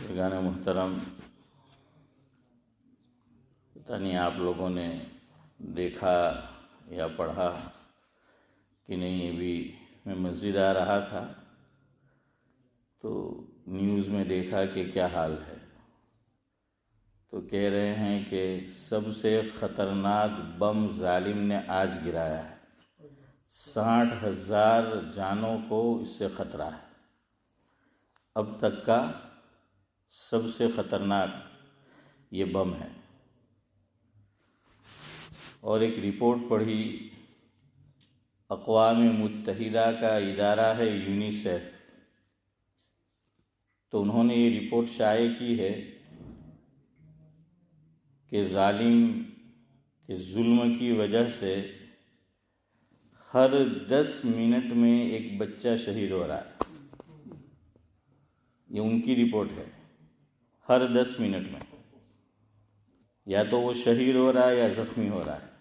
بزرگان محترم، پتہ نہیں آپ لوگوں نے دیکھا یا پڑھا کہ نہیں، ابھی میں مسجد آ رہا تھا تو نیوز میں دیکھا کہ کیا حال ہے. تو کہہ رہے ہیں کہ سب سے خطرناک بم ظالم نے آج گرایا ہے. 60,000 جانوں کو اس سے خطرہ ہے. اب تک کا سب سے خطرناک یہ بم ہے. اور ایک رپورٹ پڑھی، اقوام متحدہ کا ادارہ ہے یونیسیف، تو انہوں نے یہ رپورٹ شائع کی ہے کہ ظالم کے ظلم کی وجہ سے ہر 10 منٹ میں ایک بچہ شہید ہو رہا ہے. یہ ان کی رپورٹ ہے. ہر 10 منٹ میں یا تو وہ شہید ہو رہا ہے یا زخمی ہو رہا ہے.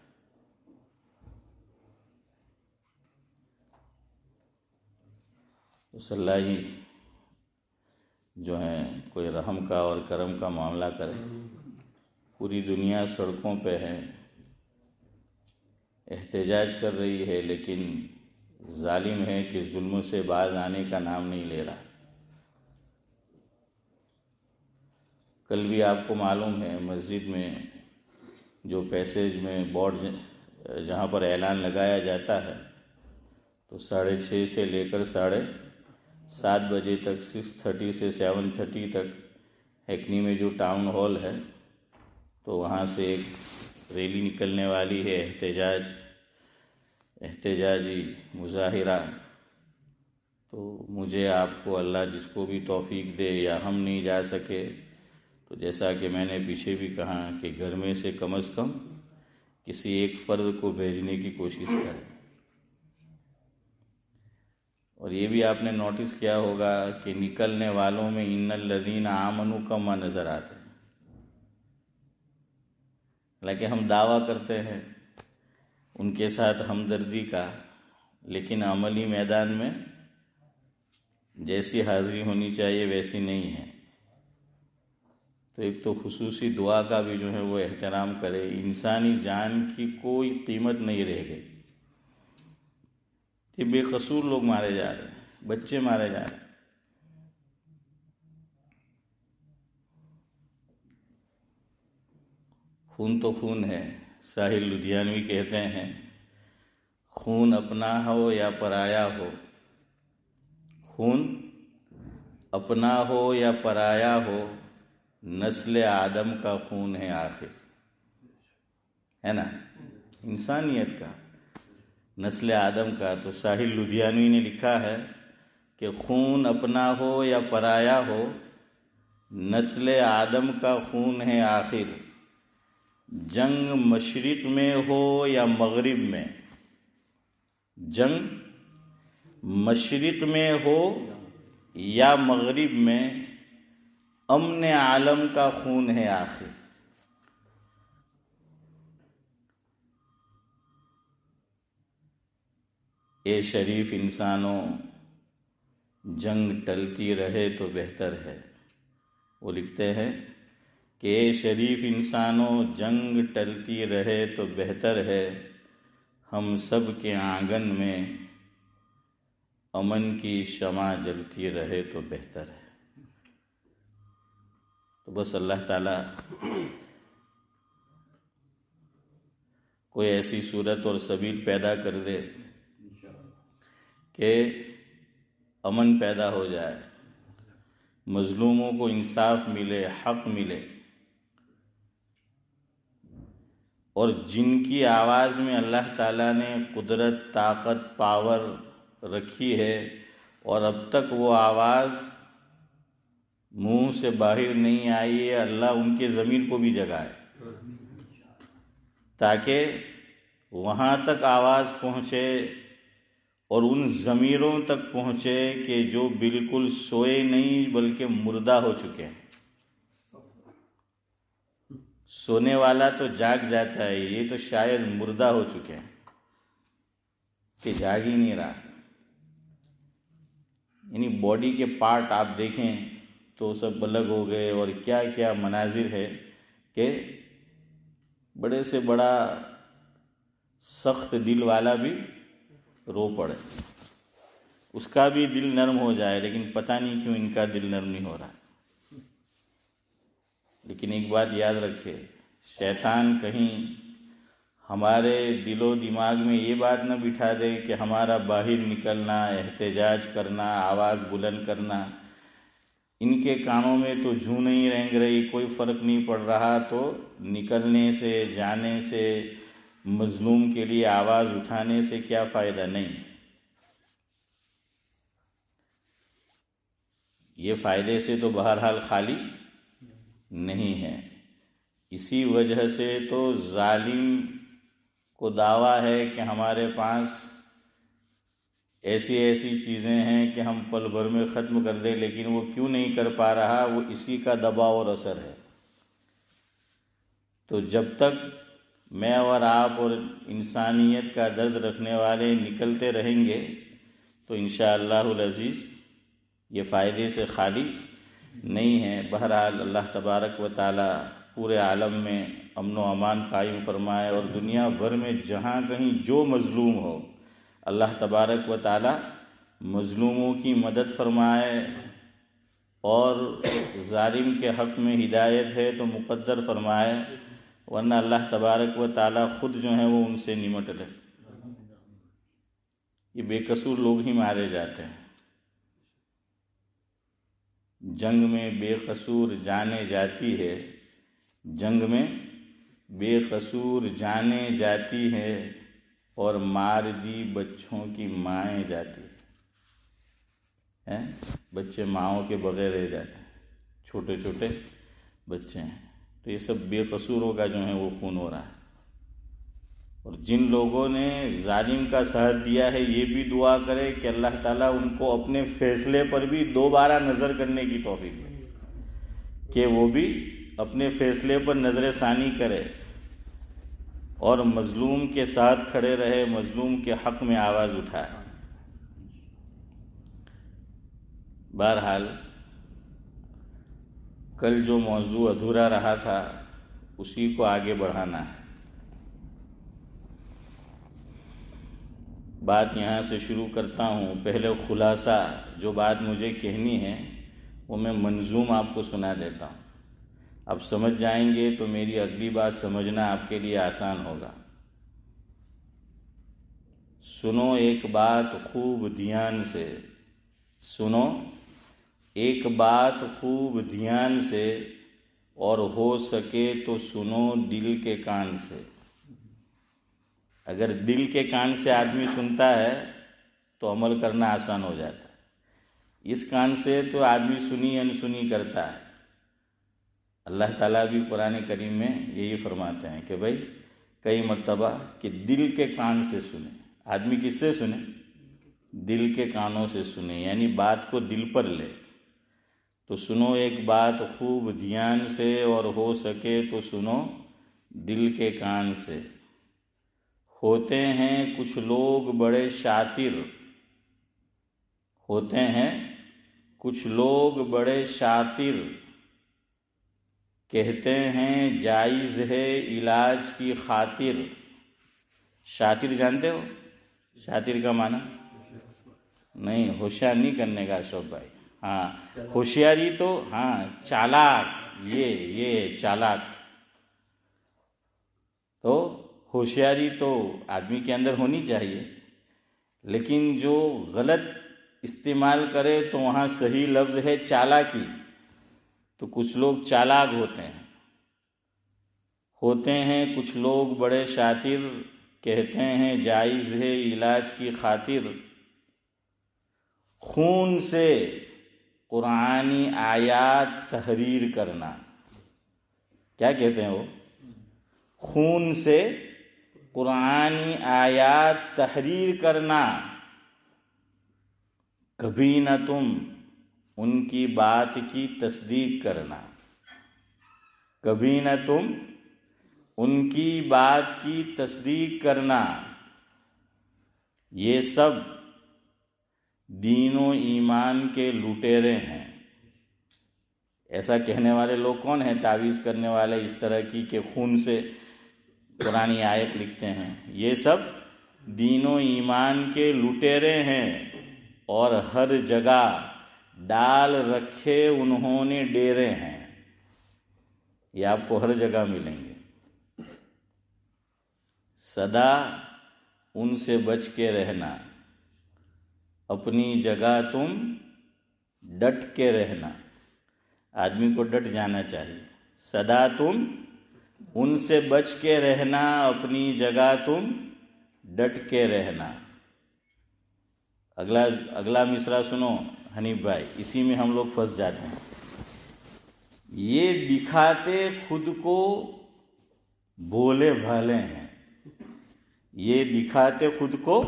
تو اللہ ہی جو ہیں کوئی رحم کا اور کرم کا معاملہ کرے. پوری دنیا سڑکوں پہ ہے، احتجاج کر رہی ہے، لیکن ظالم ہے کہ ظلم سے باز آنے کا نام نہیں لے رہا. کل بھی آپ کو معلوم ہے مسجد میں جو پیسیج میں بورڈ جہاں پر اعلان لگایا جاتا ہے تو 6:30 سے لے کر 7:30 بجے تک، 6:30 سے 7:30 تک ہیکنی میں جو ٹاؤن ہال ہے تو وہاں سے ایک ریلی نکلنے والی ہے، احتجاجی مظاہرہ. تو مجھے آپ کو اللہ جس کو بھی توفیق دے، یا ہم نہیں جا سکے تو جیسا کہ میں نے پیچھے بھی کہا کہ گھر میں سے کم از کم کسی ایک فرد کو بھیجنے کی کوشش کریں. اور یہ بھی آپ نے نوٹس کیا ہوگا کہ نکلنے والوں میں ان الذین آمنوا کم نظر آتے ہیں. حالانکہ ہم دعویٰ کرتے ہیں ان کے ساتھ ہمدردی کا، لیکن عملی میدان میں جیسی حاضری ہونی چاہیے ویسی نہیں ہے. تو ایک تو خصوصی دعا کا بھی جو ہے وہ احترام کرے. انسانی جان کی کوئی قیمت نہیں رہ گئی. یہ بے قصور لوگ مارے جا رہے ہیں، بچے مارے جا رہے ہیں. خون تو خون ہے. ساحل لدھیانوی کہتے ہیں، خون اپنا ہو یا پرایا ہو، خون اپنا ہو یا پرایا ہو، نسل آدم کا خون ہے آخر. ہے نا، انسانیت کا، نسل آدم کا. تو ساحل لدھیانوی نے لکھا ہے کہ خون اپنا ہو یا پرایا ہو، نسل آدم کا خون ہے آخر. جنگ مشرق میں ہو یا مغرب میں، جنگ مشرق میں ہو یا مغرب میں، امن عالم کا خون ہے آخر. اے شریف انسانوں، جنگ ٹلتی رہے تو بہتر ہے. وہ لکھتے ہیں کہ اے شریف انسانوں، جنگ ٹلتی رہے تو بہتر ہے. ہم سب کے آنگن میں امن کی شمع جلتی رہے تو بہتر ہے. تو بس اللہ تعالیٰ کوئی ایسی صورت اور سبیل پیدا کر دے کہ امن پیدا ہو جائے، مظلوموں کو انصاف ملے، حق ملے. اور جن کی آواز میں اللہ تعالیٰ نے قدرت، طاقت، پاور رکھی ہے اور اب تک وہ آواز منہ سے باہر نہیں آئی ہے، اللہ ان کے ضمیر کو بھی جگائے تاکہ وہاں تک آواز پہنچے اور ان ضمیروں تک پہنچے کہ جو بالکل سوئے نہیں بلکہ مردہ ہو چکے ہیں. سونے والا تو جاگ جاتا ہے، یہ تو شاید مردہ ہو چکے ہیں کہ جاگ ہی نہیں رہا. یعنی باڈی کے پارٹ آپ دیکھیں تو سب الگ ہو گئے، اور کیا کیا مناظر ہے کہ بڑے سے بڑا سخت دل والا بھی رو پڑے، اس کا بھی دل نرم ہو جائے، لیکن پتہ نہیں کیوں ان کا دل نرم نہیں ہو رہا۔ لیکن ایک بات یاد رکھے، شیطان کہیں ہمارے دل و دماغ میں یہ بات نہ بٹھا دے کہ ہمارا باہر نکلنا، احتجاج کرنا، آواز بلند کرنا، ان کے کانوں میں تو جوں نہیں رینگ رہی، کوئی فرق نہیں پڑ رہا، تو نکلنے سے، جانے سے، مظلوم کے لیے آواز اٹھانے سے کیا فائدہ؟ نہیں، یہ فائدے سے تو بہرحال خالی نہیں ہے۔ اسی وجہ سے تو ظالم کو دعویٰ ہے کہ ہمارے پاس ایسی ایسی چیزیں ہیں کہ ہم پل بھر میں ختم کر دیں، لیکن وہ کیوں نہیں کر پا رہا؟ وہ اسی کا دباؤ اور اثر ہے۔ تو جب تک میں اور آپ اور انسانیت کا درد رکھنے والے نکلتے رہیں گے تو انشاءاللہ العزیز یہ فائدے سے خالی نہیں ہے۔ بہرحال اللہ تبارک و تعالی پورے عالم میں امن و امان قائم فرمائے، اور دنیا بھر میں جہاں کہیں جو مظلوم ہو، اللہ تبارک و تعالی مظلوموں کی مدد فرمائے، اور ظالم کے حق میں ہدایت ہے تو مقدر فرمائے، ورنہ اللہ تبارک و تعالی خود جو ہیں وہ ان سے نمٹ لے۔ یہ بے قصور لوگ ہی مارے جاتے ہیں، جنگ میں بے قصور جانیں جاتی ہے، جنگ میں بے قصور جانیں جاتی ہے، اور مار دی بچوں کی مائیں جاتی ہیں۔ بچے ماؤں کے بغیر رہ جاتے ہیں، چھوٹے چھوٹے بچے ہیں، تو یہ سب بے قصوروں کا جو ہے وہ خون ہو رہا ہے۔ اور جن لوگوں نے ظالم کا ساتھ دیا ہے، یہ بھی دعا کرے کہ اللہ تعالیٰ ان کو اپنے فیصلے پر بھی دوبارہ نظر کرنے کی توفیق دے، کہ وہ بھی اپنے فیصلے پر نظر ثانی کرے اور مظلوم کے ساتھ کھڑے رہے، مظلوم کے حق میں آواز اٹھائے۔ بہرحال کل جو موضوع ادھورا رہا تھا اسی کو آگے بڑھانا ہے۔ بات یہاں سے شروع کرتا ہوں۔ پہلے خلاصہ جو بات مجھے کہنی ہے وہ میں منظوم آپ کو سنا دیتا ہوں، اب سمجھ جائیں گے تو میری اگلی بات سمجھنا آپ کے لیے آسان ہوگا۔ سنو ایک بات خوب دھیان سے، سنو ایک بات خوب دھیان سے، اور ہو سکے تو سنو دل کے کان سے۔ اگر دل کے کان سے آدمی سنتا ہے تو عمل کرنا آسان ہو جاتا ہے، اس کان سے تو آدمی سنی انسنی کرتا ہے۔ اللہ تعالیٰ بھی قرآن کریم میں یہی فرماتے ہیں کہ بھائی کئی مرتبہ کہ دل کے کان سے سنے۔ آدمی کس سے سنے؟ دل کے کانوں سے سنے، یعنی بات کو دل پر لے۔ تو سنو ایک بات خوب دھیان سے، اور ہو سکے تو سنو دل کے کان سے۔ ہوتے ہیں کچھ لوگ بڑے شاطر، ہوتے ہیں کچھ لوگ بڑے شاطر، کہتے ہیں جائز ہے علاج کی خاطر۔ شاطر جانتے ہو؟ شاطر کا معنی نہیں، ہوشیار نہیں کرنے کا اشرف بھائی، ہاں ہوشیاری تو ہاں چالاک، یہ چالاک، تو ہوشیاری تو آدمی کے اندر ہونی چاہیے، لیکن جو غلط استعمال کرے تو وہاں صحیح لفظ ہے چالاکی۔ تو کچھ لوگ چالاک ہوتے ہیں۔ ہوتے ہیں کچھ لوگ بڑے شاطر، کہتے ہیں جائز ہے علاج کی خاطر، خون سے قرآنی آیات تحریر کرنا۔ کیا کہتے ہیں وہ؟ خون سے قرآنی آیات تحریر کرنا۔ کبھی نہ تم ان کی بات کی تصدیق کرنا، کبھی نہ تم ان کی بات کی تصدیق کرنا۔ یہ سب دین و ایمان کے لٹیرے ہیں، ایسا کہنے والے لوگ کون ہیں؟ تعویذ کرنے والے اس طرح کی کہ خون سے قرآنی آیت لکھتے ہیں، یہ سب دین و ایمان کے لٹیرے ہیں، اور ہر جگہ ڈال رکھے انہوں نے ڈیرے ہیں، یہ آپ کو ہر جگہ ملیں گے۔ سدا ان سے بچ کے رہنا، اپنی جگہ تم ڈٹ کے رہنا۔ آدمی کو ڈٹ جانا چاہیے۔ سدا تم ان سے بچ کے رہنا، اپنی جگہ تم ڈٹ کے رہنا۔ اگلا مصرع سنو حنیف بھائی، اسی میں ہم لوگ پھنس جاتے ہیں۔ یہ دکھاتے خود کو بھولے بھالے ہیں، یہ دکھاتے خود کو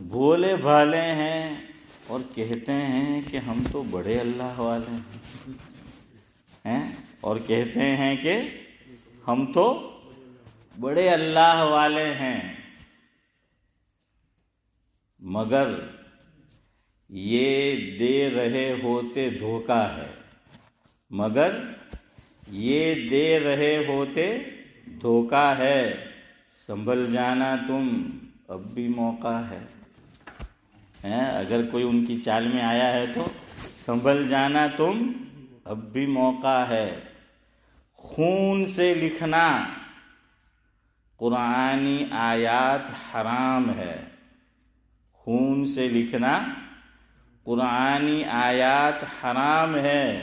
بھولے بھالے ہیں، اور کہتے ہیں کہ ہم تو بڑے اللہ والے ہیں، اور کہتے ہیں کہ ہم تو بڑے اللہ والے ہیں، مگر یہ دے رہے ہوتے دھوکہ ہے، مگر یہ دے رہے ہوتے دھوکہ ہے، سنبھل جانا تم اب بھی موقع ہے۔ اگر کوئی ان کی چال میں آیا ہے تو سنبھل جانا تم اب بھی موقع ہے۔ خون سے لکھنا قرآنی آیات حرام ہے، خون سے لکھنا قرآنی آیات حرام ہے،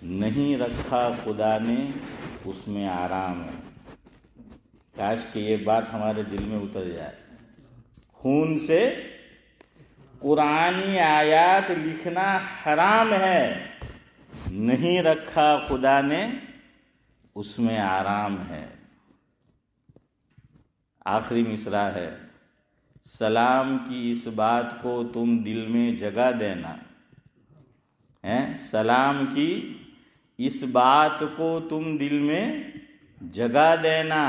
نہیں رکھا خدا نے اس میں آرام ہے۔ کاش کہ یہ بات ہمارے دل میں اتر جائے۔ خون سے قرآنی آیات لکھنا حرام ہے، نہیں رکھا خدا نے اس میں آرام ہے۔ آخری مصرع ہے، سلام کی اس بات کو تم دل میں جگہ دینا، سلام کی اس بات کو تم دل میں جگہ دینا،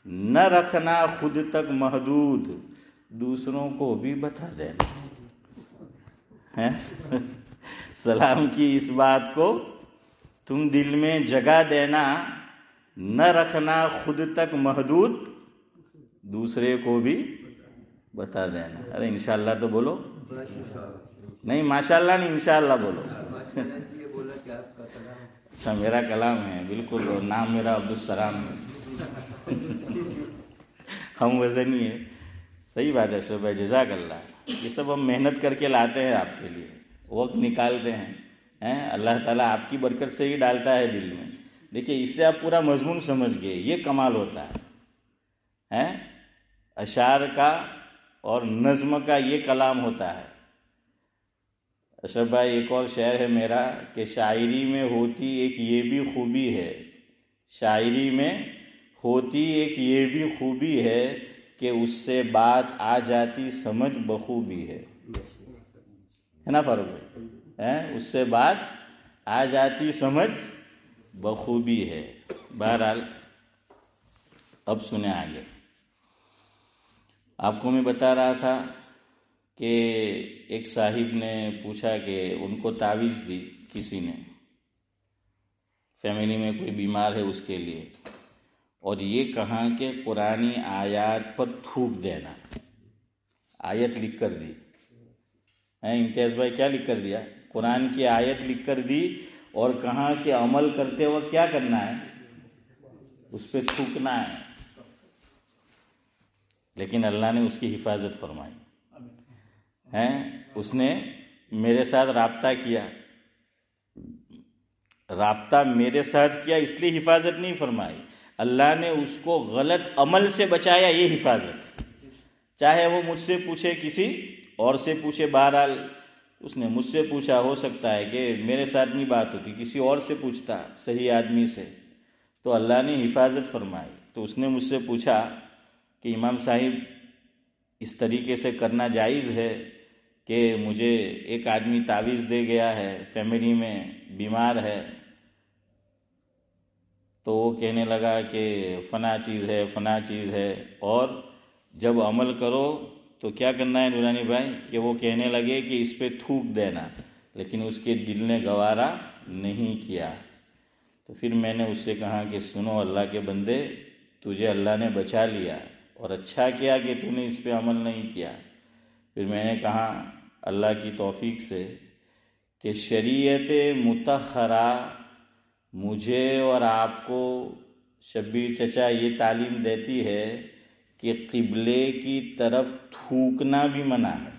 نہ رکھنا خود تک محدود، دوسروں کو بھی بتا دینا۔ سلام کی اس بات کو تم دل میں جگہ دینا، نہ رکھنا خود تک محدود، دوسرے کو بھی بتا دینا۔ ارے انشاءاللہ تو بولو، نہیں ماشاءاللہ نہیں، انشاءاللہ بولو۔ اچھا میرا کلام ہے، بالکل، نام میرا عبدالسلام ہے، ہم وزنی ہے۔ صحیح بات ہے اشرف بھائی، جزاک اللہ۔ یہ سب ہم محنت کر کے لاتے ہیں آپ کے لیے، وقت نکالتے ہیں، اللہ تعالیٰ آپ کی برکت سے ہی ڈالتا ہے دل میں۔ دیکھیے اس سے آپ پورا مضمون سمجھ گئے، یہ کمال ہوتا ہے، اشعار کا اور نظم کا یہ کلام ہوتا ہے۔ اشرف بھائی ایک اور شعر ہے میرا کہ شاعری میں ہوتی ایک یہ بھی خوبی ہے، شاعری میں ہوتی ایک یہ بھی خوبی ہے کہ اس سے بات آ جاتی سمجھ بخوبی ہے نا فاروق بھائی؟ اس سے بات آ جاتی سمجھ بخوبی ہے۔ بہرحال اب سنیں آگے۔ آپ کو میں بتا رہا تھا کہ ایک صاحب نے پوچھا کہ ان کو تعویذ دی کسی نے، فیملی میں کوئی بیمار ہے اس کے لیے، اور یہ کہا کہ قرآنی آیات پر تھوک دینا، آیت لکھ کر دی۔ امتیاز بھائی کیا لکھ کر دیا؟ قرآن کی آیت لکھ کر دی، اور کہا کہ عمل کرتے وقت کیا کرنا ہے؟ اس پہ تھوکنا ہے۔ لیکن اللہ نے اس کی حفاظت فرمائی، اس نے میرے ساتھ رابطہ کیا، رابطہ میرے ساتھ کیا، اس لیے حفاظت نہیں فرمائی، اللہ نے اس کو غلط عمل سے بچایا، یہ حفاظت۔ چاہے وہ مجھ سے پوچھے، کسی اور سے پوچھے، بہرحال اس نے مجھ سے پوچھا، ہو سکتا ہے کہ میرے ساتھ نہیں بات ہوتی، کسی اور سے پوچھتا، صحیح آدمی سے، تو اللہ نے حفاظت فرمائی۔ تو اس نے مجھ سے پوچھا کہ امام صاحب اس طریقے سے کرنا جائز ہے کہ مجھے ایک آدمی تعویذ دے گیا ہے، فیملی میں بیمار ہے، تو وہ کہنے لگا کہ فلاں چیز ہے، فلاں چیز ہے، اور جب عمل کرو تو کیا کرنا ہے نورانی بھائی کہ وہ کہنے لگے کہ اس پہ تھوک دینا، لیکن اس کے دل نے گوارا نہیں کیا۔ تو پھر میں نے اس سے کہا کہ سنو اللہ کے بندے، تجھے اللہ نے بچا لیا اور اچھا کیا کہ تو نے اس پہ عمل نہیں کیا۔ پھر میں نے کہا اللہ کی توفیق سے کہ شریعت مطہرہ مجھے اور آپ کو شبیر چچا یہ تعلیم دیتی ہے کہ قبلے کی طرف تھوکنا بھی منع ہے۔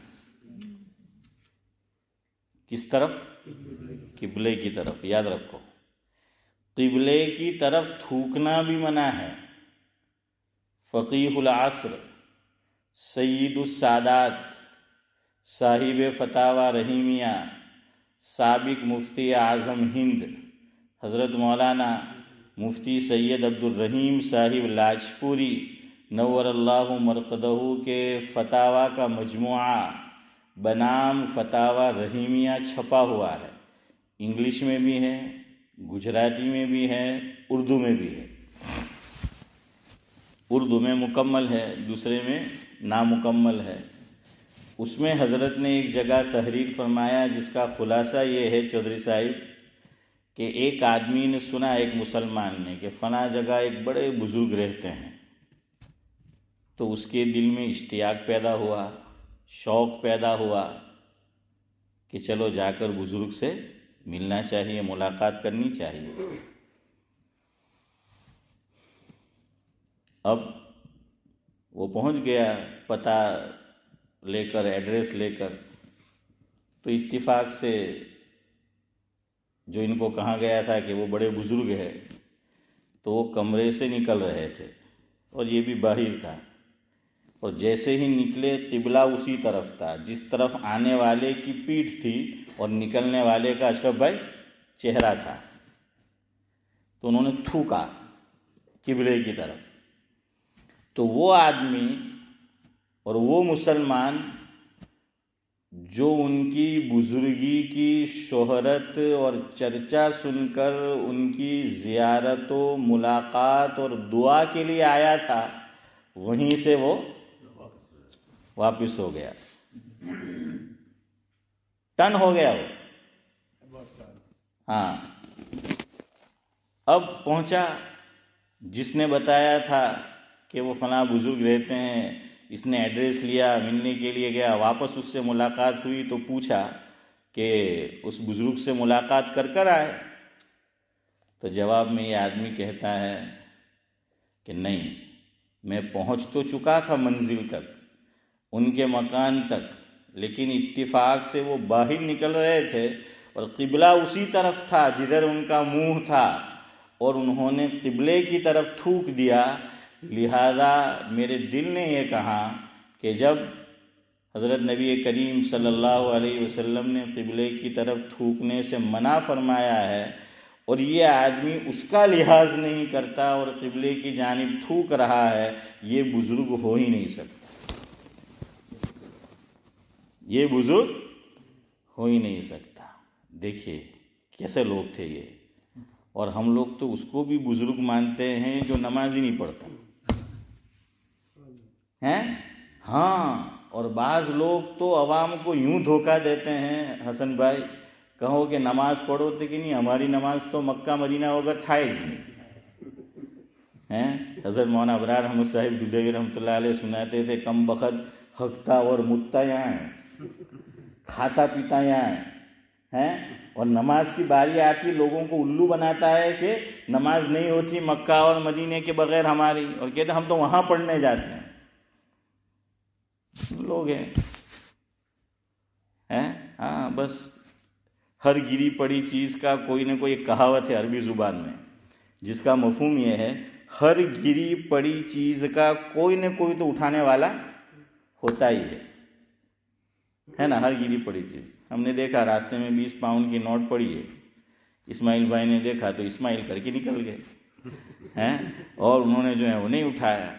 کس طرف؟ قبلے کی طرف، یاد رکھو، قبلے کی طرف تھوکنا بھی منع ہے۔ فقیہ العصر، سید السادات، صاحب فتاوی رحیمیہ، سابق مفتی اعظم ہند حضرت مولانا مفتی سید عبدالرحیم صاحب لاجپوری نور اللہ مرقدہ کے فتاوی کا مجموعہ بنام فتاوی رحیمیہ چھپا ہوا ہے۔ انگلش میں بھی ہے، گجراتی میں بھی ہے، اردو میں بھی ہے۔ اردو میں مکمل ہے، دوسرے میں نامکمل ہے۔ اس میں حضرت نے ایک جگہ تحریر فرمایا جس کا خلاصہ یہ ہے چودھری صاحب کہ ایک آدمی نے سنا، ایک مسلمان نے، کہ فلاں جگہ ایک بڑے بزرگ رہتے ہیں، تو اس کے دل میں اشتیاق پیدا ہوا، شوق پیدا ہوا کہ چلو جا کر بزرگ سے ملنا چاہیے، ملاقات کرنی چاہیے۔ اب وہ پہنچ گیا پتہ لے کر، ایڈریس لے کر، تو اتفاق سے جو ان کو کہا گیا تھا کہ وہ بڑے بزرگ ہے، تو وہ کمرے سے نکل رہے تھے اور یہ بھی باہر تھا، اور جیسے ہی نکلے قبلہ اسی طرف تھا جس طرف آنے والے کی پیٹھ تھی اور نکلنے والے کا اشرف بھائی چہرہ تھا۔ تو انہوں نے تھوکا قبلے کی طرف۔ تو وہ آدمی اور وہ مسلمان جو ان کی بزرگی کی شہرت اور چرچا سن کر ان کی زیارت و ملاقات اور دعا کے لیے آیا تھا، وہیں سے وہ واپس ہو گیا، ٹن ہو گیا وہ۔ ہاں، اب پہنچا، جس نے بتایا تھا کہ وہ فلاں بزرگ رہتے ہیں، اس نے ایڈریس لیا، ملنے کے لیے گیا، واپس اس سے ملاقات ہوئی تو پوچھا کہ اس بزرگ سے ملاقات کر کر آئے؟ تو جواب میں یہ آدمی کہتا ہے کہ نہیں، میں پہنچ تو چکا تھا منزل تک، ان کے مکان تک، لیکن اتفاق سے وہ باہر نکل رہے تھے اور قبلہ اسی طرف تھا جدھر ان کا منہ تھا، اور انہوں نے قبلے کی طرف تھوک دیا۔ لہذا میرے دل نے یہ کہا کہ جب حضرت نبی کریم صلی اللہ علیہ وسلم نے قبلے کی طرف تھوکنے سے منع فرمایا ہے، اور یہ آدمی اس کا لحاظ نہیں کرتا اور قبلے کی جانب تھوک رہا ہے، یہ بزرگ ہو ہی نہیں سکتا، یہ بزرگ ہو ہی نہیں سکتا۔ دیکھیے کیسے لوگ تھے یہ، اور ہم لوگ تو اس کو بھی بزرگ مانتے ہیں جو نماز ہی نہیں پڑھتا ہیں۔ ہاں، اور بعض لوگ تو عوام کو یوں دھوکہ دیتے ہیں، حسن بھائی کہو کہ نماز پڑھو تو کہ نہیں، ہماری نماز تو مکہ مدینہ وغیرہ تھا ہی نہیں ہیں۔ حضرت مولانا ابرار احمد صاحب دہلوی رحمۃ اللہ علیہ سناتے تھے، کم بخت ہکتا اور متا یہاں ہے، کھاتا پیتا یہاں ہے، اور نماز کی باری آتی لوگوں کو الو بناتا ہے کہ نماز نہیں ہوتی مکہ اور مدینے کے بغیر ہماری، اور کہتے ہم تو وہاں پڑھنے جاتے ہیں۔ لوگ ہیں ہاں، بس ہر گری پڑی چیز کا کوئی نہ کوئی کہاوت ہے عربی زبان میں، جس کا مفہوم یہ ہے ہر گری پڑی چیز کا کوئی نہ کوئی تو اٹھانے والا ہوتا ہی ہے نا۔ ہر گری پڑی چیز، ہم نے دیکھا راستے میں 20 پاؤنڈ کی نوٹ پڑی ہے، اسماعیل بھائی نے دیکھا تو اسماعیل کر کے نکل گئے اور انہوں نے جو ہے وہ نہیں اٹھایا۔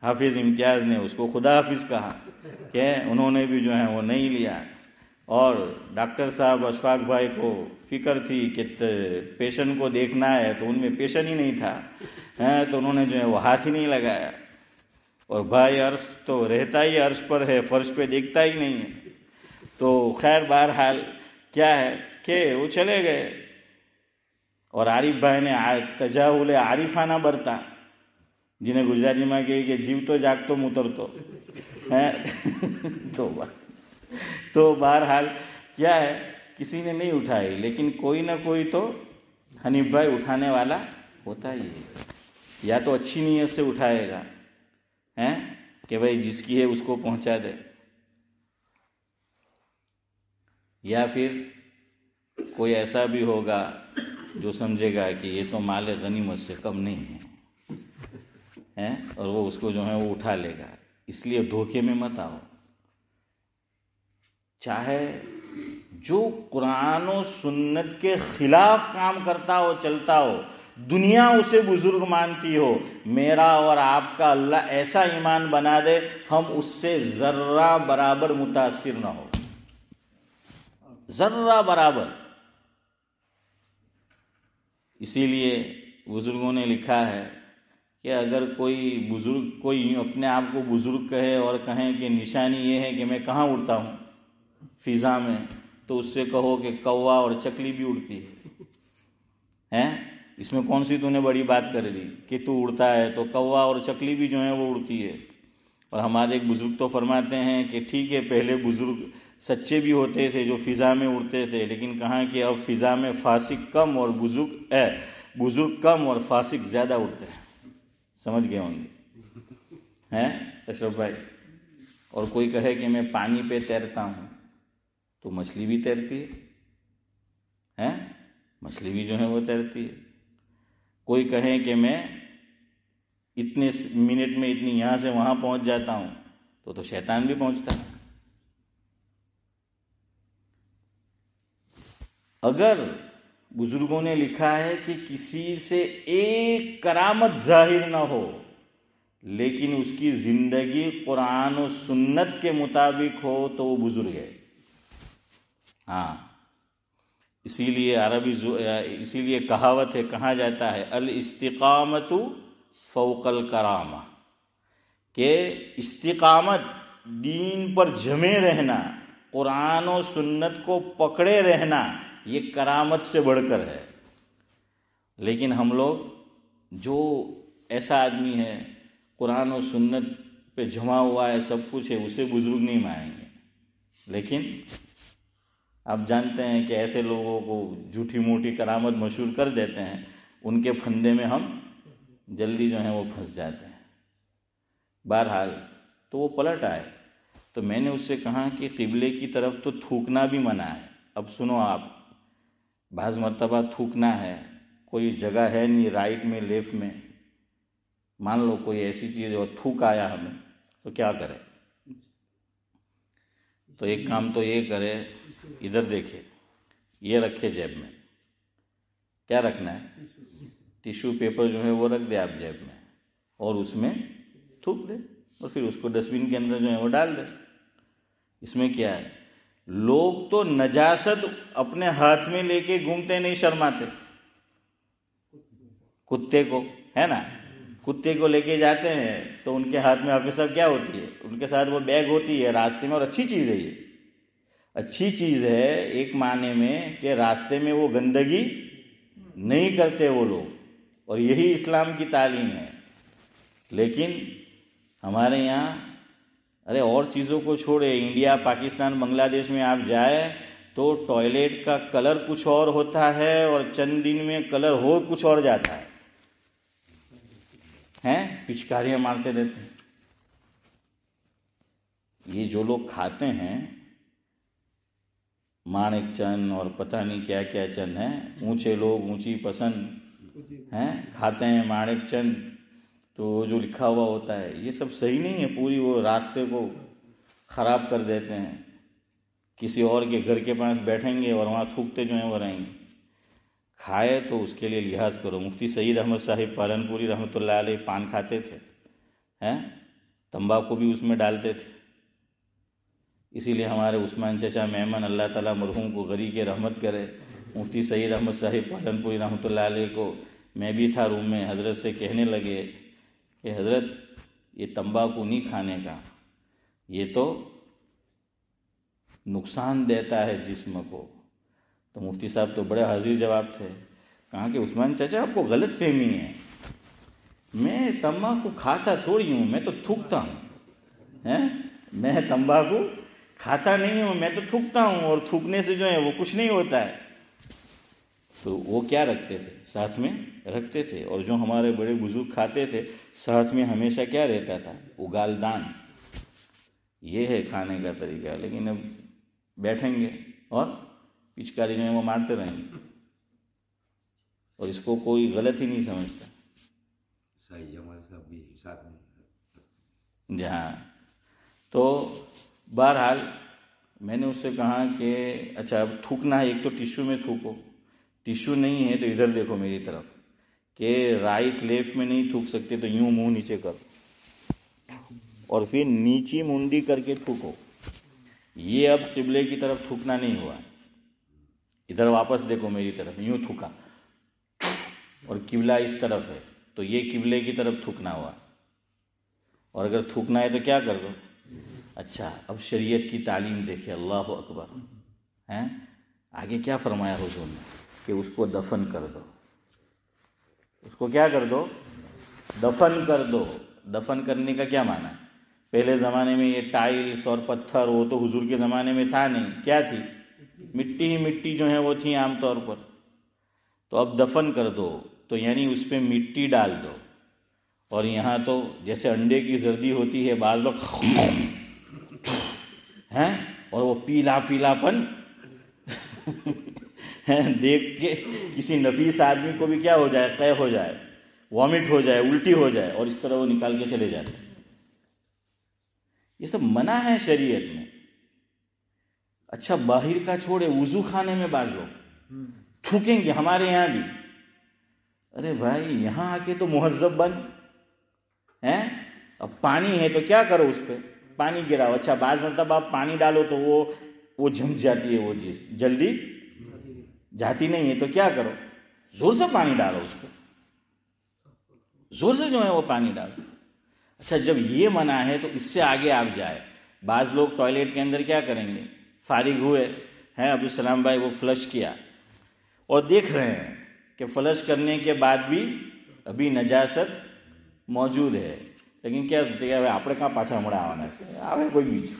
حافظ امتیاز نے اس کو خدا حافظ کہا کہ انہوں نے بھی جو ہے وہ نہیں لیا، اور ڈاکٹر صاحب اشفاق بھائی کو فکر تھی کہ پیشنٹ کو دیکھنا ہے، تو ان میں پیشنٹ ہی نہیں تھا، تو انہوں نے جو ہے وہ ہاتھ ہی نہیں لگایا، اور بھائی عرش تو رہتا ہی عرش پر ہے، فرش پہ دیکھتا ہی نہیں ہے۔ تو خیر بہرحال کیا ہے کہ وہ چلے گئے اور عارف بھائی نے تجاہل عارفانہ برتا، جنہیں گجراتی میں کہے کہ جیو تو جاگتو مترتو ہے تو بہرحال کیا ہے، کسی نے نہیں اٹھائی، لیکن کوئی نہ کوئی تو حنیف بھائی اٹھانے والا ہوتا ہی ہے، یا تو اچھی نیت سے اٹھائے گا کہ بھائی جس کی ہے اس کو پہنچا دے، یا پھر کوئی ایسا بھی ہوگا جو سمجھے گا کہ یہ تو مال غنیمت سے کم نہیں ہے اور وہ اس کو جو ہے وہ اٹھا لے گا۔ اس لیے دھوکے میں مت آؤ، چاہے جو قرآن و سنت کے خلاف کام کرتا ہو چلتا ہو، دنیا اسے بزرگ مانتی ہو، میرا اور آپ کا اللہ ایسا ایمان بنا دے ہم اس سے ذرہ برابر متاثر نہ ہو، ذرہ برابر۔ اسی لیے بزرگوں نے لکھا ہے کہ اگر کوئی اپنے آپ کو بزرگ کہے اور کہیں کہ نشانی یہ ہے کہ میں کہاں اڑتا ہوں فضا میں، تو اس سے کہو کہ کوا اور چکلی بھی اڑتی ہے، اس میں کون سی تو نے بڑی بات کر دی کہ تو اڑتا ہے، تو کوا اور چکلی بھی جو ہے وہ اڑتی ہے۔ اور ہمارے ایک بزرگ تو فرماتے ہیں کہ ٹھیک ہے پہلے بزرگ سچے بھی ہوتے تھے جو فضا میں اڑتے تھے، لیکن کہاں کہ اب فضا میں فاسق کم اور بزرگ کم اور فاسق زیادہ اڑتے ہیں، سمجھ گئے ہوں گے اشرف بھائی۔ اور کوئی کہے کہ میں پانی پہ تیرتا ہوں، تو مچھلی بھی تیرتی ہے، مچھلی بھی جو ہے وہ تیرتی ہے۔ کوئی کہے کہ میں اتنے منٹ میں اتنی یہاں سے وہاں پہنچ جاتا ہوں، تو شیطان بھی پہنچتا ہے۔ اگر بزرگوں نے لکھا ہے کہ کسی سے ایک کرامت ظاہر نہ ہو لیکن اس کی زندگی قرآن و سنت کے مطابق ہو تو وہ بزرگ ہے۔ اسی لیے کہاوت ہے، کہا جاتا ہے الاستقامت فوق الکرامہ، کہ استقامت دین پر جمے رہنا، قرآن و سنت کو پکڑے رہنا، یہ کرامت سے بڑھ کر ہے۔ لیکن ہم لوگ جو ایسا آدمی ہے قرآن و سنت پہ جمع ہوا ہے، سب کچھ ہے، اسے بزرگ نہیں مانیں گے۔ لیکن آپ جانتے ہیں کہ ایسے لوگوں کو جھوٹی موٹی کرامت مشہور کر دیتے ہیں، ان کے پھندے میں ہم جلدی جو ہیں وہ پھنس جاتے ہیں۔ بہرحال تو وہ پلٹ آئے، تو میں نے اس سے کہا کہ قبلے کی طرف تو تھوکنا بھی منع ہے۔ اب سنو آپ، بعض مرتبہ تھوکنا ہے، کوئی جگہ ہے نہیں رائٹ میں لیفٹ میں، مان لو کوئی ایسی چیز ہے اور تھوک آیا ہمیں، تو کیا کرے؟ تو ایک کام تو یہ کرے، ادھر دیکھے، یہ رکھے جیب میں، کیا رکھنا ہے؟ ٹیشو پیپر جو ہے وہ رکھ دے آپ جیب میں، اور اس میں تھوک دے، اور پھر اس کو ڈسٹ بن کے اندر جو ہے وہ ڈال دے۔ اس میں کیا ہے؟ لوگ تو نجاست اپنے ہاتھ میں لے کے گھومتے نہیں شرماتے، کتے کو ہے نا، کتے کو لے کے جاتے ہیں تو ان کے ہاتھ میں آفیسر کیا ہوتی ہے؟ ان کے ساتھ وہ بیگ ہوتی ہے راستے میں، اور اچھی چیز ہے، یہ اچھی چیز ہے ایک معنی میں کہ راستے میں وہ گندگی نہیں کرتے وہ لوگ، اور یہی اسلام کی تعلیم ہے۔ لیکن ہمارے یہاں ارے اور چیزوں کو چھوڑے، انڈیا پاکستان بنگلہ دیش میں آپ جائے تو ٹوائلٹ کا کلر کچھ اور ہوتا ہے اور چند دن میں کلر ہو کچھ اور جاتا ہے، پچکاریاں مارتے رہتے ہیں۔ یہ جو لوگ کھاتے ہیں مانک چند اور پتہ نہیں کیا کیا چند ہیں، اونچے لوگ اونچی پسند کھاتے ہیں مانک چند، تو وہ جو لکھا ہوا ہوتا ہے یہ سب صحیح نہیں ہے، پوری وہ راستے کو خراب کر دیتے ہیں۔ کسی اور کے گھر کے پاس بیٹھیں گے اور وہاں تھوکتے جو ہیں وہ رہیں گے۔ کھائے تو اس کے لیے لحاظ کرو۔ مفتی سعید احمد صاحب پالنپوری رحمۃ اللہ علیہ پان کھاتے تھے، تمباکو بھی اس میں ڈالتے تھے، اسی لیے ہمارے عثمان چچا میمن اللہ تعالیٰ مرحوم کو غری کے رحمت کرے، مفتی سعید احمد صاحب پالنپوری رحمۃ اللہ علیہ کو، میں بھی تھا روم میں، حضرت سے کہنے لگے کہ حضرت یہ تمباکو نہیں کھانے کا، یہ تو نقصان دیتا ہے جسم کو، تو مفتی صاحب تو بڑے حاضر جواب تھے. کہا کہ عثمان چچا آپ کو غلط فہمی ہے، میں تمباکو کھاتا تھوڑی ہوں، میں تو تھوکتا ہوں. میں تمباکو کھاتا نہیں ہوں، میں تو تھوکتا ہوں، اور تھوکنے سے جو ہے وہ کچھ نہیں ہوتا ہے. تو وہ کیا رکھتے تھے؟ ساتھ میں رکھتے تھے. اور جو ہمارے بڑے بزرگ کھاتے تھے ساتھ میں ہمیشہ کیا رہتا تھا؟ اگال دان. یہ ہے کھانے کا طریقہ. لیکن اب بیٹھیں گے اور پچکاری جو ہے وہ مارتے رہیں گے، اور اس کو کوئی غلط ہی نہیں سمجھتا. صحیح، ہمارے ساتھ بھی ساتھ میں. جہاں تو بہرحال میں نے اس سے کہا کہ اچھا اب تھوکنا ہے، ایک تو ٹیشو میں تھوکو، ٹیشو نہیں ہے تو ادھر دیکھو میری طرف، کہ رائٹ لیفٹ میں نہیں تھوک سکتے تو یوں منہ نیچے کرو اور پھر نیچی منڈی کر کے تھوکو. یہ اب قبلے کی طرف تھوکنا نہیں ہوا. ادھر واپس دیکھو میری طرف، یوں تھوکا، اور قبلہ اس طرف ہے تو یہ قبلے کی طرف تھوکنا ہوا. اور اگر تھوکنا ہے تو کیا کر دو. اچھا اب شریعت کی تعلیم دیکھے، اللہ اکبر. آگے کیا فرمایا حضور نے؟ کہ اس کو دفن کر دو. اس کو کیا کر دو؟ دفن کر دو. دفن کرنے کا کیا معنی ہے؟ پہلے زمانے میں یہ ٹائلز اور پتھر وہ تو حضور کے زمانے میں تھا نہیں. کیا تھی؟ مٹی ہی مٹی جو ہے وہ تھی عام طور پر. تو اب دفن کر دو تو یعنی اس پہ مٹی ڈال دو. اور یہاں تو جیسے انڈے کی زردی ہوتی ہے، بعض لوگ ہیں اور وہ پیلا پیلا پن دیکھ کے کسی نفیس آدمی کو بھی کیا ہو جائے، قے ہو جائے، وامٹ ہو جائے، الٹی ہو جائے، اور اس طرح وہ نکال کے چلے جاتے. یہ سب منع ہے شریعت میں. اچھا باہر کا چھوڑے، وضو خانے میں بعض لوگ تھوکیں گے، ہمارے یہاں بھی. ارے بھائی یہاں آ کے تو مہذب بن. اب پانی ہے تو کیا کرو، اس پہ پانی گراؤ. اچھا بعض مرتبہ آپ پانی ڈالو تو وہ جھنس جاتی ہے، وہ چیز جلدی جاتی نہیں ہے تو کیا کرو، زور سے پانی ڈالو، اس پہ زور سے جو ہے وہ پانی ڈالو. اچھا جب یہ منع ہے تو اس سے آگے آپ جائے. بعض لوگ ٹوائلٹ کے اندر کیا کریں گے، فارغ ہوئے ہیں عبدالسلام بھائی، وہ فلش کیا اور دیکھ رہے ہیں کہ فلش کرنے کے بعد بھی ابھی نجاست موجود ہے. لیکن کیا سوچتے کہ આપણે કાં પાછા હમણાં આવવાના છે, આવે કોઈ બીજું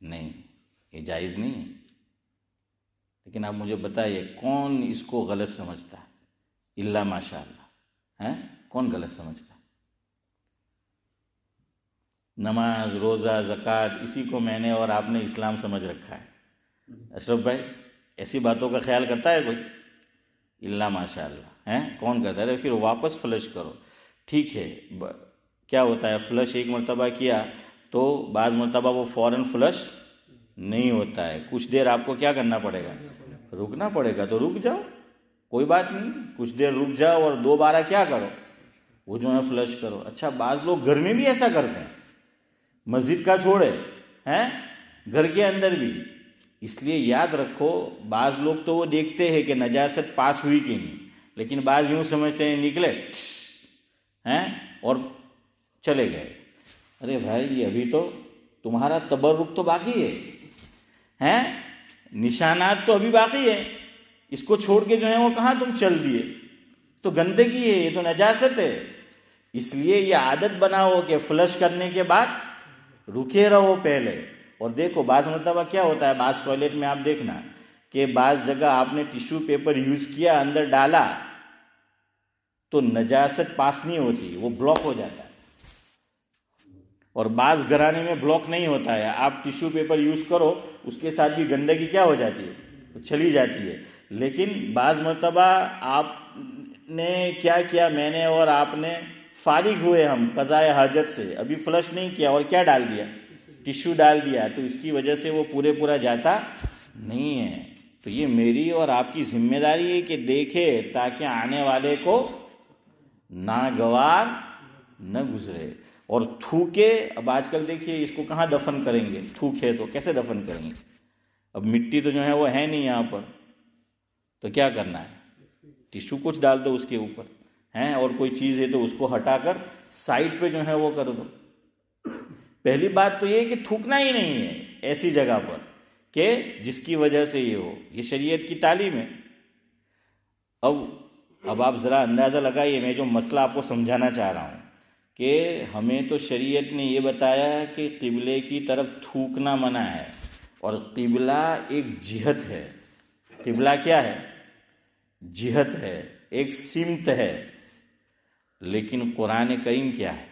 نہیں، یہ جائز نہیں ہے. لیکن آپ مجھے بتائیے کون اس کو غلط سمجھتا ہے؟ اللہ ماشاء اللہ کون غلط سمجھتا ہے؟ نماز روزہ زکوٰۃ اسی کو میں نے اور آپ نے اسلام سمجھ رکھا ہے. اشرف بھائی ایسی باتوں کا خیال کرتا ہے کوئی؟ اللہ ماشاء اللہ کون کرتا ہے؟ پھر واپس فلش کرو. ٹھیک ہے، کیا ہوتا ہے فلش ایک مرتبہ کیا تو بعض مرتبہ وہ فوراً فلش نہیں ہوتا ہے. کچھ دیر آپ کو کیا کرنا پڑے گا، رکنا پڑے گا. تو رک جاؤ، کوئی بات نہیں، کچھ دیر رک جاؤ اور دوبارہ کیا کرو، وہ جو ہے فلش کرو. اچھا بعض لوگ گھر میں بھی ایسا کرتے ہیں، مسجد کا چھوڑے گھر کے اندر بھی. اس لیے یاد رکھو بعض لوگ تو وہ دیکھتے ہیں کہ نجاست پاس ہوئی کہ نہیں، لیکن بعض یوں سمجھتے ہیں نکلے اور چلے گئے. ارے بھائی ابھی تو تمہارا تبرک تو باقی ہے، نشانات تو ابھی باقی ہے. اس کو چھوڑ کے جو ہے وہ کہاں تم چل دیے؟ تو گندگی ہے، یہ تو نجاست ہے. اس لیے یہ عادت بناؤ کہ فلش کرنے کے بعد رکے رہو پہلے. اور دیکھو بعض مرتبہ کیا ہوتا ہے، بعض ٹوائلٹ میں آپ دیکھنا کہ بعض جگہ آپ نے ٹیشو پیپر یوز کیا، اندر ڈالا تو نجاست پاس نہیں ہوتی، وہ بلاک ہو جاتا ہے. اور بعض گھرانے میں بلاک نہیں ہوتا ہے، آپ ٹیشو پیپر یوز کرو اس کے ساتھ بھی گندگی کیا ہو جاتی ہے، چلی جاتی ہے. لیکن بعض مرتبہ آپ نے کیا کیا، میں نے اور آپ نے فارغ ہوئے ہم قضائے حاجت سے، ابھی فلش نہیں کیا اور کیا ڈال دیا، ٹیشو ڈال دیا، تو اس کی وجہ سے وہ پورا جاتا نہیں ہے. تو یہ میری اور آپ کی ذمہ داری ہے کہ دیکھے تاکہ آنے والے کو ناگوار نہ گزرے. اور تھوکے، اب آج کل دیکھیے اس کو کہاں دفن کریں گے، تھوکے تو کیسے دفن کریں گے؟ اب مٹی تو جو ہے وہ ہے نہیں یہاں پر، تو کیا کرنا ہے، ٹیشو کچھ ڈال دو اس کے اوپر اور کوئی چیز ہے تو اس کو ہٹا کر سائڈ پہ جو ہے وہ کر دو. پہلی بات تو یہ کہ تھوکنا ہی نہیں ہے ایسی جگہ پر کہ جس کی وجہ سے یہ ہو، یہ شریعت کی تعلیم ہے۔ اب آپ ذرا اندازہ لگائیے، میں جو مسئلہ آپ کو سمجھانا چاہ رہا ہوں کہ ہمیں تو شریعت نے یہ بتایا ہے کہ قبلے کی طرف تھوکنا منع ہے، اور قبلہ ایک جہت ہے۔ قبلہ کیا ہے؟ جہت ہے، ایک سمت ہے۔ لیکن قرآن کریم کیا ہے؟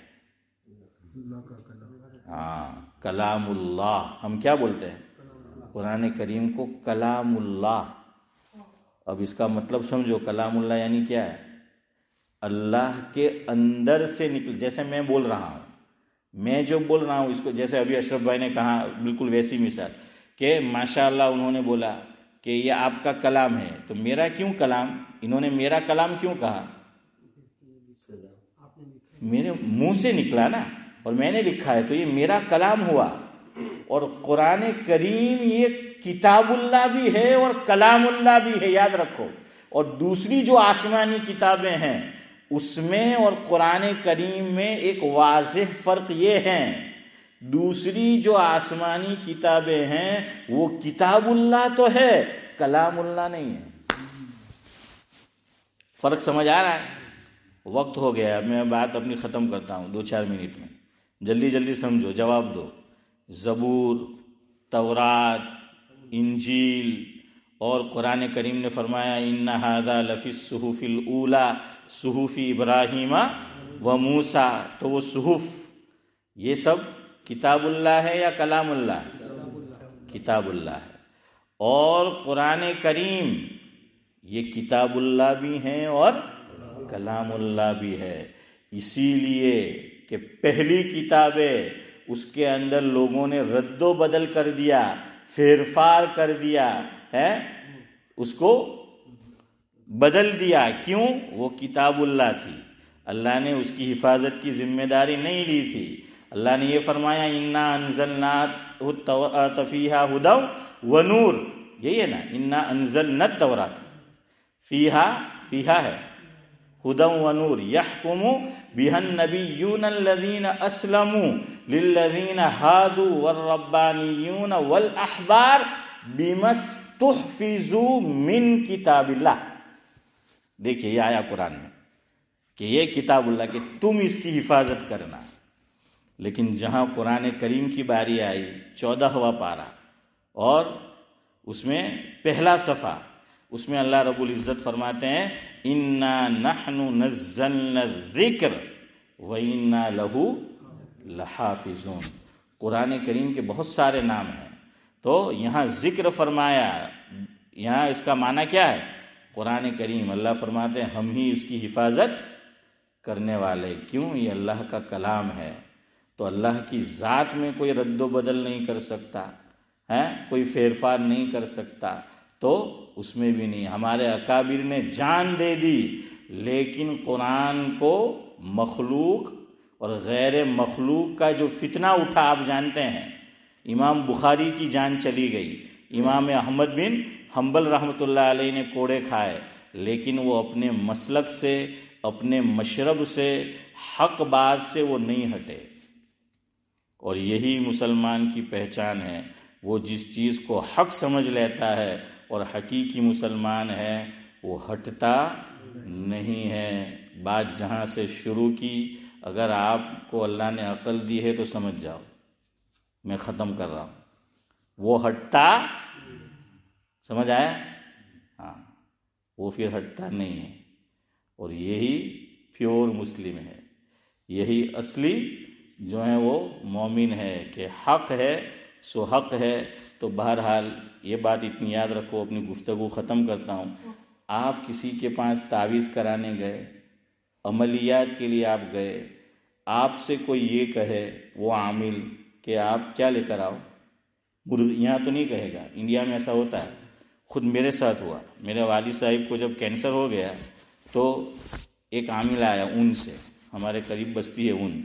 کلام اللہ۔ ہم کیا بولتے ہیں؟ قرآن کریم کو کلام اللہ۔ اب اس کا مطلب سمجھو، کلام اللہ یعنی کیا ہے؟ اللہ کے اندر سے نکل، جیسے میں بول رہا ہوں، میں جو بول رہا ہوں اس کو، جیسے ابھی اشرف بھائی نے کہا بالکل ویسی مثال کہ ماشاءاللہ انہوں نے بولا کہ یہ آپ کا کلام ہے، تو میرا کیوں کلام؟ انہوں نے میرا کلام کیوں کہا؟ میرے منہ سے نکلا نا، اور میں نے لکھا ہے تو یہ میرا کلام ہوا۔ اور قرآن کریم یہ کتاب اللہ بھی ہے اور کلام اللہ بھی ہے، یاد رکھو۔ اور دوسری جو آسمانی کتابیں ہیں اس میں اور قرآن کریم میں ایک واضح فرق یہ ہے، دوسری جو آسمانی کتابیں ہیں وہ کتاب اللہ تو ہے، کلام اللہ نہیں ہے۔ فرق سمجھ آ رہا ہے؟ وقت ہو گیا، اب میں بات اپنی ختم کرتا ہوں 2-4 منٹ میں، جلدی جلدی سمجھو، جواب دو۔ زبور، تورات، انجیل، اور قرآن کریم نے فرمایا ان ھذا لفی الصحف الاولی صحف ابراہیم و موسیٰ، تو وہ صحف یہ سب کتاب اللہ ہے یا کلام اللہ ہے؟ کتاب اللہ ہے۔ اور قرآن کریم یہ کتاب اللہ بھی ہیں اور کلام اللہ بھی ہے۔ اسی لیے کہ پہلی کتابیں اس کے اندر لوگوں نے رد و بدل کر دیا، پھیر پھار کر دیا ہے، اس کو بدل دیا۔ کیوں؟ وہ کتاب اللہ تھی، اللہ نے اس کی حفاظت کی ذمہ داری نہیں لی تھی۔ اللہ نے یہ فرمایا انا انزلناہ التوراۃ فیہا ھدی و نور، یہی ہے نا، انا انزلنا التوراۃ فیہا ہے ھدی و نور یحکم بہا النبیون الذین اسلموا للذین ھادوا والربانیون والاحبار بما استحفظوا من کتاب اللہ۔ دیکھیے یہ آیا قرآن میں کہ یہ کتاب اللہ، کہ تم اس کی حفاظت کرنا۔ لیکن جہاں قرآن کریم کی باری آئی 14واں پارہ اور اس میں پہلا صفحہ، اس میں اللہ رب العزت فرماتے ہیں انا نحن نزلنا الذکر وانا لہ لحافظون۔ قرآن کریم کے بہت سارے نام ہیں، تو یہاں ذکر فرمایا، یہاں اس کا معنی کیا ہے؟ قرآن کریم، اللہ فرماتے ہیں ہم ہی اس کی حفاظت کرنے والے۔ کیوں؟ یہ اللہ کا کلام ہے، تو اللہ کی ذات میں کوئی رد و بدل نہیں کر سکتا ہے، کوئی پھیر پھار نہیں کر سکتا، تو اس میں بھی نہیں۔ ہمارے اکابر نے جان دے دی، لیکن قرآن کو مخلوق اور غیر مخلوق کا جو فتنہ اٹھا آپ جانتے ہیں۔ امام بخاری کی جان چلی گئی، امام احمد بن حنبل رحمۃ اللہ علیہ نے کوڑے کھائے، لیکن وہ اپنے مسلک سے، اپنے مشرب سے، حق بات سے وہ نہیں ہٹے۔ اور یہی مسلمان کی پہچان ہے، وہ جس چیز کو حق سمجھ لیتا ہے اور حقیقی مسلمان ہے، وہ ہٹتا نہیں ہے۔ بات جہاں سے شروع کی، اگر آپ کو اللہ نے عقل دی ہے تو سمجھ جاؤ، میں ختم کر رہا ہوں، وہ ہٹتا، سمجھ آیا؟ ہاں، وہ پھر ہٹتا نہیں ہے۔ اور یہی پیور مسلم ہے، یہی اصلی جو ہے وہ مومن ہے کہ حق ہے سو حق ہے۔ تو بہرحال یہ بات اتنی یاد رکھو، اپنی گفتگو ختم کرتا ہوں۔ آپ کسی کے پاس تعویذ کرانے گئے، عملیات کے لیے آپ گئے، آپ سے کوئی یہ کہے وہ عامل کہ آپ کیا لے کر آؤ، یہاں تو نہیں کہے گا، انڈیا میں ایسا ہوتا ہے، خود میرے ساتھ ہوا۔ میرے والد صاحب کو جب کینسر ہو گیا تو ایک عامل آیا اون سے، ہمارے قریب بستی ہے اون،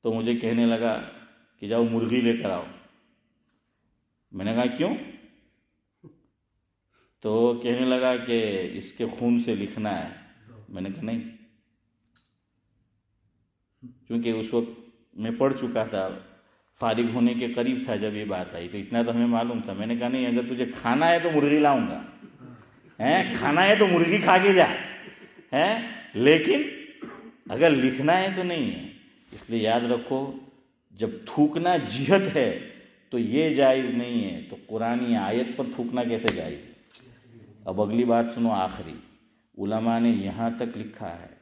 تو مجھے کہنے لگا کہ جاؤ مرغی لے کر آؤ۔ میں نے کہا کیوں؟ تو کہنے لگا کہ اس کے خون سے لکھنا ہے۔ میں نے کہا نہیں، کیونکہ اس وقت میں پڑھ چکا تھا فارغ ہونے کے قریب تھا جب یہ بات آئی، تو اتنا تو ہمیں معلوم تھا. میں نے کہا نہیں، اگر تجھے کھانا ہے تو مرغی لاؤں گا، کھانا ہے تو مرغی کھا کے جا، لیکن اگر لکھنا ہے تو نہیں ہے. اس لیے یاد رکھو، جب تھوکنا جہت ہے تو یہ جائز نہیں ہے، تو قرآنی آیت پر تھوکنا کیسے جائز؟ اب اگلی بات سنو، آخری. علماء نے یہاں تک لکھا ہے،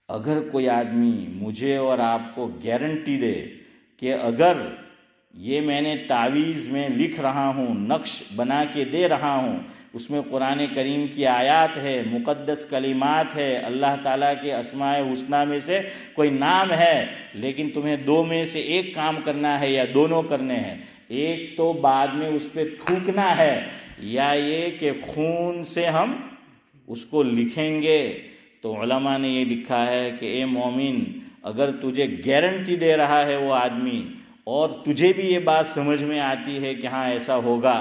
اگر کوئی آدمی مجھے اور آپ کو گارنٹی دے کہ اگر یہ میں نے تعویذ میں لکھ رہا ہوں، نقش بنا کے دے رہا ہوں، اس میں قرآن کریم کی آیات ہے، مقدس کلمات ہے، اللہ تعالیٰ کے اسماء حسنی میں سے کوئی نام ہے، لیکن تمہیں دو میں سے ایک کام کرنا ہے یا دونوں کرنے ہیں، ایک تو بعد میں اس پہ تھوکنا ہے، یا یہ کہ خون سے ہم اس کو لکھیں گے. تو علماء نے یہ لکھا ہے کہ اے مومن، اگر تجھے گارنٹی دے رہا ہے وہ آدمی، اور تجھے بھی یہ بات سمجھ میں آتی ہے کہ ہاں ایسا ہوگا،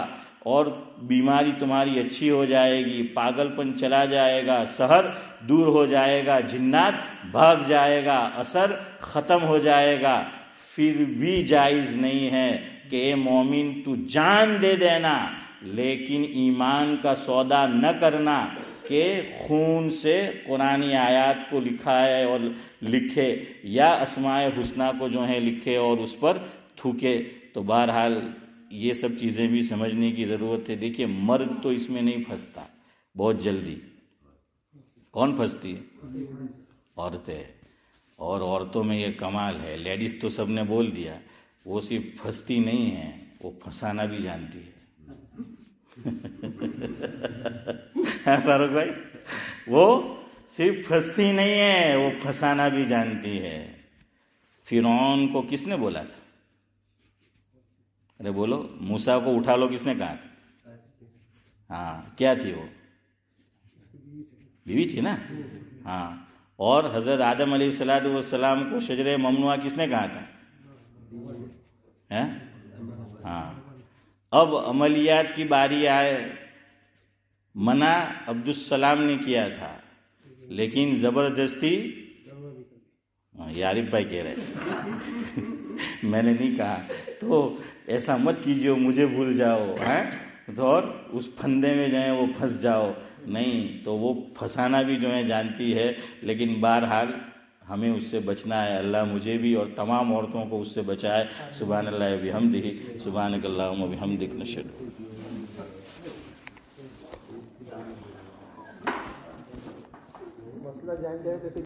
اور بیماری تمہاری اچھی ہو جائے گی، پاگل پن چلا جائے گا، سحر دور ہو جائے گا، جنات بھاگ جائے گا، اثر ختم ہو جائے گا، پھر بھی جائز نہیں ہے کہ اے مومن تو جان دے دینا، لیکن ایمان کا سودا نہ کرنا کہ خون سے قرآنی آیات کو لکھا ہے اور لکھے، یا اسماء حسنی کو جو ہے لکھے اور اس پر تھوکے. تو بہرحال یہ سب چیزیں بھی سمجھنے کی ضرورت ہے. دیکھیے، مرد تو اس میں نہیں پھنستا بہت جلدی. کون پھنستی ہے؟ عورتیں. اور عورتوں میں یہ کمال ہے، لیڈیز تو سب نے بول دیا، وہ صرف پھنستی نہیں ہے، وہ پھنسانا بھی جانتی ہے. فاروق بھائی، وہ صرف پھنستی نہیں ہے، وہ پھنسانا بھی جانتی ہے. فرعون کو کس نے بولا تھا؟ ارے بولو، موسیٰ کو اٹھا لو کس نے کہا تھا؟ ہاں، کیا تھی وہ؟ بیوی تھی نا. ہاں. اور حضرت آدم علیہ السلام کو شجرہ ممنوعہ کس نے کہا تھا؟ ہاں. اب عملیات کی باری آئے، منع عبدالسلام نے کیا تھا، لیکن زبردستی یارب بھائی کہہ رہے میں نے نہیں کہا. تو ایسا مت کیجیے مجھے بھول جاؤ، تو اور اس پھندے میں جو ہے وہ پھنس جاؤ. نہیں، تو وہ پھنسانا بھی جو ہے جانتی ہے. لیکن بہرحال ہمیں اس سے بچنا ہے. اللہ مجھے بھی اور تمام عورتوں کو اس سے بچائے. سبحان اللہ و بحمدہ، سبحانک اللہم و بحمدک، نشہد. مسئلہ جان جائے تو